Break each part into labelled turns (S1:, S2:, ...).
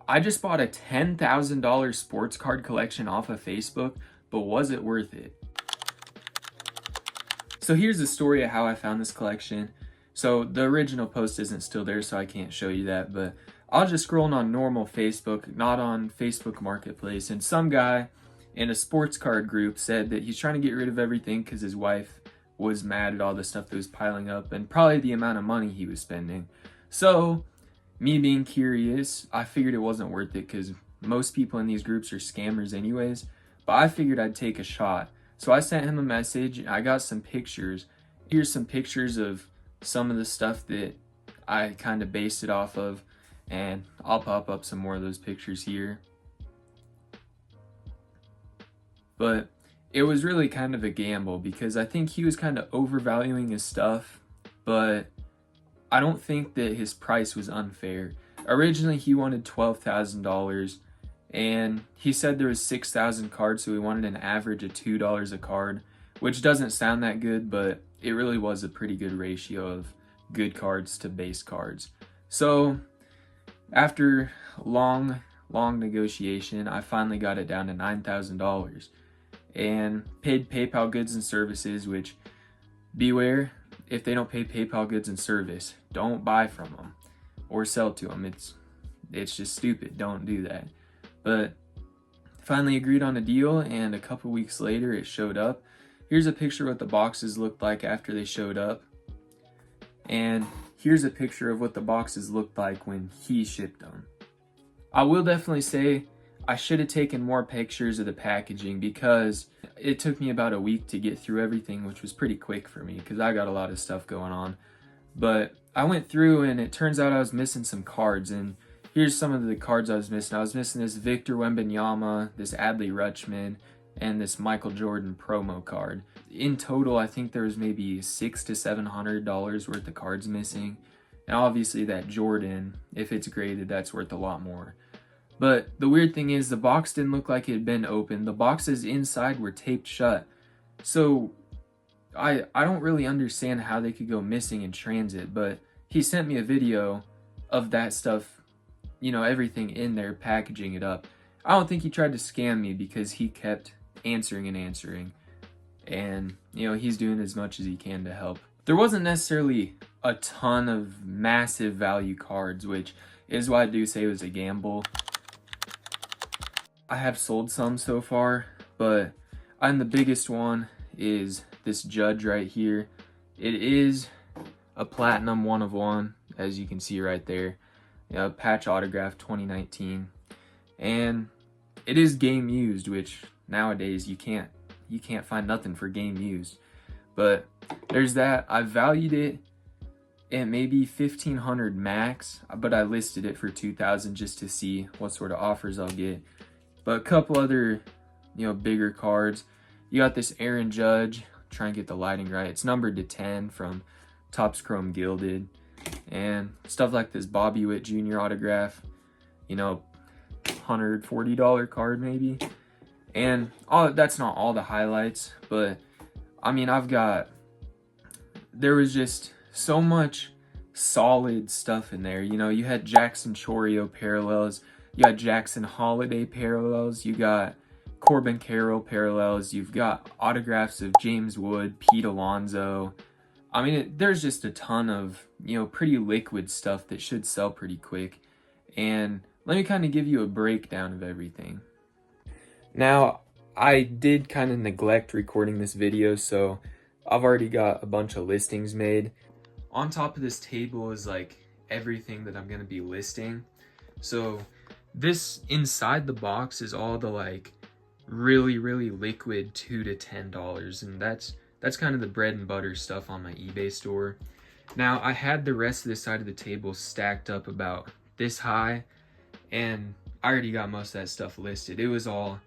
S1: I just bought a $10,000 sports card collection off of Facebook, but was it worth it? So here's the story of how I found this collection. So the original post isn't still there, so I can't show you that, but I was just scrolling on normal Facebook, not on Facebook Marketplace, and some guy in a sports card group said that he's trying to get rid of everything because his wife was mad at all the stuff that was piling up and probably the amount of money he was spending. So me being curious, I figured it wasn't worth it because most people in these groups are scammers anyways, but I figured I'd take a shot. So I sent him a message. I got some pictures. Here's some pictures of some of the stuff that I kind of based it off of, and I'll pop up some more of those pictures here. But it was really kind of a gamble because I think he was kind of overvaluing his stuff, but I don't think that his price was unfair. Originally, he wanted $12,000, and he said there was 6,000 cards, so he wanted an average of $2 a card, which doesn't sound that good, but it really was a pretty good ratio of good cards to base cards. So after long negotiation, I finally got it down to $9,000 and paid PayPal goods and services, which beware, if they don't pay PayPal goods and service, don't buy from them or sell to them. It's just stupid. Don't do that. But finally agreed on a deal, and a couple weeks later it showed up. Here's a picture of what the boxes looked like after they showed up. And here's a picture of what the boxes looked like when he shipped them. I will definitely say I should have taken more pictures of the packaging because it took me about a week to get through everything, which was pretty quick for me because I got a lot of stuff going on. But I went through and it turns out I was missing some cards, and here's some of the cards I was missing. I was missing this Victor Wembanyama, this Adley Rutschman, and this Michael Jordan promo card. In total, I think there was maybe $600 to $700 worth of cards missing. And obviously that Jordan, if it's graded, that's worth a lot more. But the weird thing is the box didn't look like it had been opened. The boxes inside were taped shut. So I don't really understand how they could go missing in transit, but he sent me a video of that stuff, everything in there, packaging it up. I don't think he tried to scam me because he kept answering. And, he's doing as much as he can to help. There wasn't necessarily a ton of massive value cards, which is why I do say it was a gamble. I have sold some so far, but the biggest one is this Judge right here. It is a platinum 1 of 1, as you can see right there. Patch autograph 2019. And it is game used, which nowadays you can't find nothing for game used. But there's that. I valued it at maybe $1,500 max, but I listed it for $2,000 just to see what sort of offers I'll get. But a couple other, bigger cards. You got this Aaron Judge. Try and get the lighting right. It's numbered to 10 from Topps Chrome Gilded. And stuff like this Bobby Witt Jr. autograph. $140 card maybe. And that's not all the highlights, but there was just so much solid stuff in there. You had Jackson Chourio parallels, you got Jackson Holiday parallels, you got Corbin Carroll parallels, you've got autographs of James Wood, Pete Alonso. There's just a ton of, pretty liquid stuff that should sell pretty quick. And let me kind of give you a breakdown of everything. Now, I did kind of neglect recording this video, so I've already got a bunch of listings made. On top of this table is like everything that I'm going to be listing. So this inside the box is all the like really liquid $2 to $10, and that's kind of the bread and butter stuff on my eBay store. Now, I had the rest of this side of the table stacked up about this high, and I already got most of that stuff listed. It was all,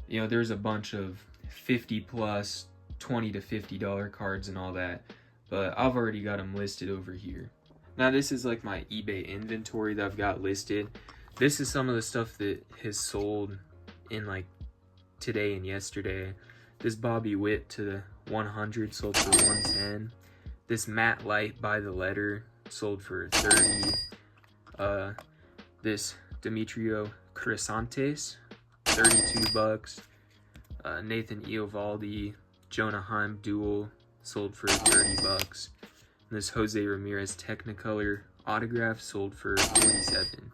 S1: there's a bunch of 50 plus, $20 to $50 cards and all that, but I've already got them listed over here. Now, this is like my eBay inventory that I've got listed. This is some of the stuff that has sold in like today and yesterday. This Bobby Witt to the 100 sold for 110. This Matt Light by the letter sold for 30. This Demetrio Crisantes, 32 bucks. Nathan Eovaldi, Jonah Heim dual, sold for 30 bucks. And this Jose Ramirez Technicolor autograph sold for 47.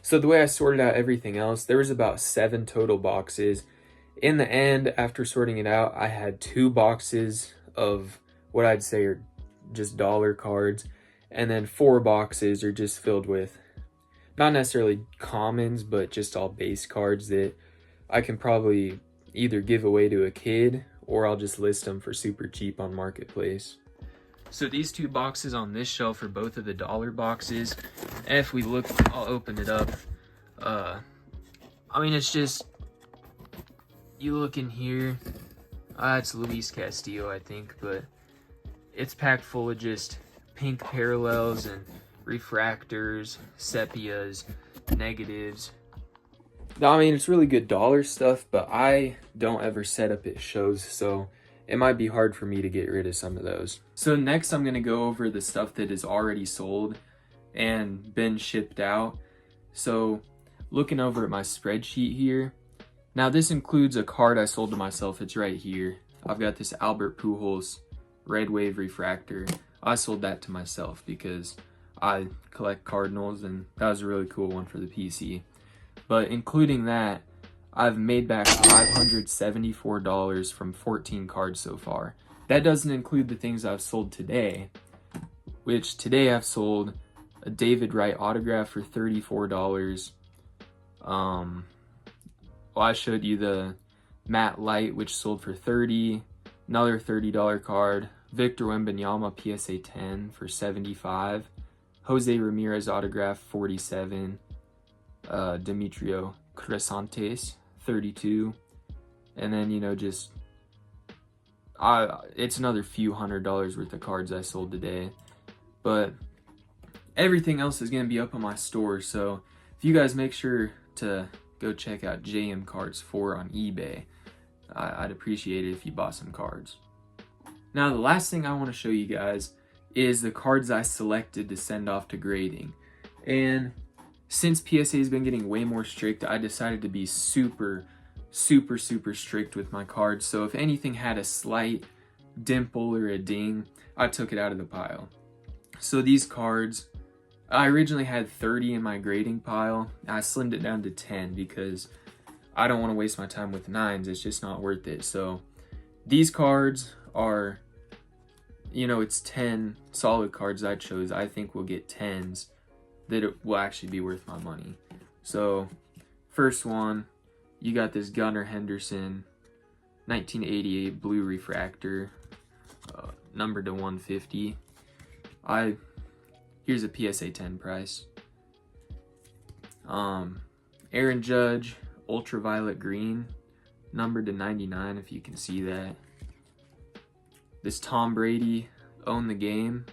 S1: So the way I sorted out everything else, there was about 7 total boxes. In the end, after sorting it out, I had 2 boxes of what I'd say are just dollar cards, and then 4 boxes are just filled with not necessarily commons, but just all base cards that I can probably either give away to a kid or I'll just list them for super cheap on Marketplace. So these 2 boxes on this shelf are both of the dollar boxes. And if we look, I'll open it up. I mean, it's just, you look in here, it's Luis Castillo, I think, but it's packed full of just pink parallels and refractors, sepias, negatives. I mean, it's really good dollar stuff, but I don't ever set up at shows, so it might be hard for me to get rid of some of those. So next I'm going to go over the stuff that is already sold and been shipped out. So looking over at my spreadsheet here, now this includes a card I sold to myself. It's right here. I've got this Albert Pujols Red Wave refractor. I sold that to myself because I collect Cardinals and that was a really cool one for the PC. But including that, I've made back $574 from 14 cards so far. That doesn't include the things I've sold today, which today I've sold a David Wright autograph for $34. Well, I showed you the Matt Light, which sold for $30, another $30 card, Victor Wembanyama PSA 10 for $75, Jose Ramirez autograph 47, Demetrio Crisantes 32, and then, you know, just it's another few $100 worth of cards I sold today. But everything else is going to be up on my store, so if you guys make sure to go check out JM Cards 4 on eBay, I'd appreciate it if you bought some cards. Now the last thing I want to show you guys is the cards I selected to send off to grading. And since PSA has been getting way more strict, I decided to be super strict with my cards. So if anything had a slight dimple or a ding, I took it out of the pile. So these cards, I originally had 30 in my grading pile. I slimmed it down to 10 because I don't want to waste my time with 9s. It's just not worth it. So these cards are, you know, it's 10 solid cards I chose. I think we'll get 10s that it will actually be worth my money. So first one, you got this Gunnar Henderson 1988 blue refractor, numbered to 150. Here's a PSA 10 price. Aaron Judge ultraviolet green, numbered to 99, if you can see that. This Tom Brady Own the Game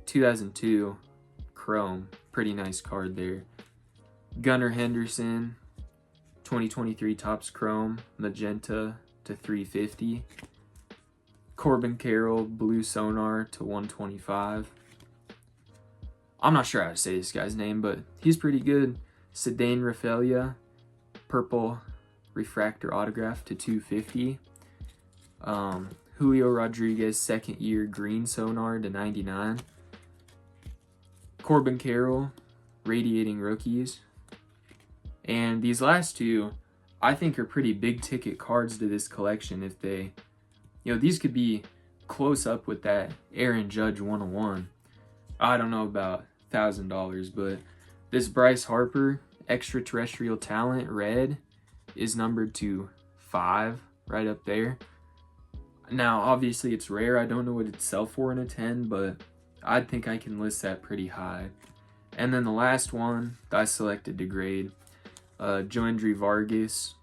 S1: 2002 chrome, pretty nice card there. Gunnar Henderson 2023 Topps chrome magenta to 350. Corbin Carroll blue sonar to 125. I'm not sure how to say this guy's name, but he's pretty good. Cedane Rafaela purple refractor autograph to 250. Julio Rodriguez second year green sonar to 99. Corbin Carroll radiating rookies. And these last two, I think, are pretty big ticket cards to this collection. If they, you know, these could be close up with that Aaron Judge 101. I don't know about $1,000, but this Bryce Harper extraterrestrial talent red is numbered to 5, right up there. Now obviously it's rare. I don't know what it'd sell for in a 10, but I think I can list that pretty high. And then the last one that I selected to grade, Joandry Vargas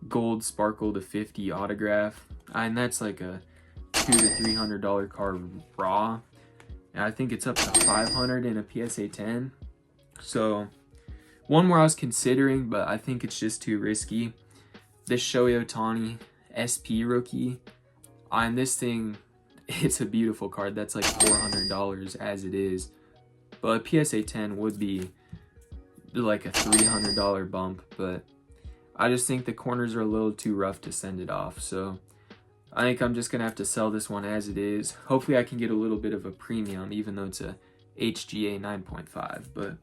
S1: gold sparkle to 50 autograph, and that's like a $200 to $300 card raw. And I think it's up to 500 in a PSA 10. So one more I was considering, but I think it's just too risky. This Shohei Ohtani SP rookie. And this thing, it's a beautiful card. That's like $400 as it is. But a PSA 10 would be like a $300 bump, but I just think the corners are a little too rough to send it off. So I think I'm just gonna have to sell this one as it is. Hopefully I can get a little bit of a premium, even though it's a HGA 9.5, but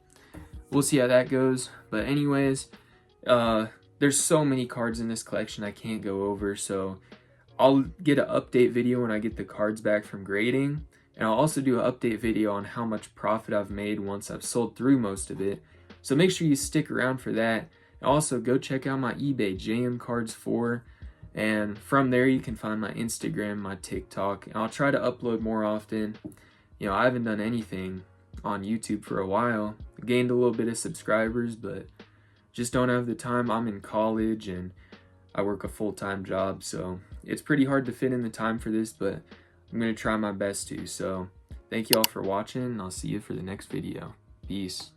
S1: we'll see how that goes. But anyways, there's so many cards in this collection I can't go over, so I'll get an update video when I get the cards back from grading, and I'll also do an update video on how much profit I've made once I've sold through most of it. So make sure you stick around for that. And also go check out my eBay, JM Cards 4, and from there you can find my Instagram, my TikTok, and I'll try to upload more often. You know, I haven't done anything on YouTube for a while. I gained a little bit of subscribers, but just don't have the time. I'm in college and I work a full-time job, so it's pretty hard to fit in the time for this, but I'm going to try my best to. So thank you all for watching, and I'll see you for the next video. Peace.